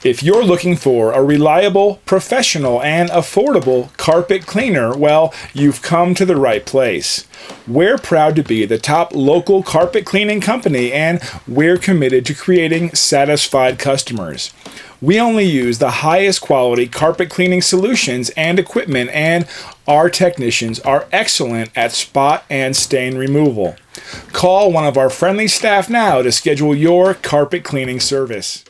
If you're looking for a reliable, professional, and affordable carpet cleaner, well, you've come to the right place. We're proud to be the top local carpet cleaning company, and we're committed to creating satisfied customers. We only use the highest quality carpet cleaning solutions and equipment, and our technicians are excellent at spot and stain removal. Call one of our friendly staff now to schedule your carpet cleaning service.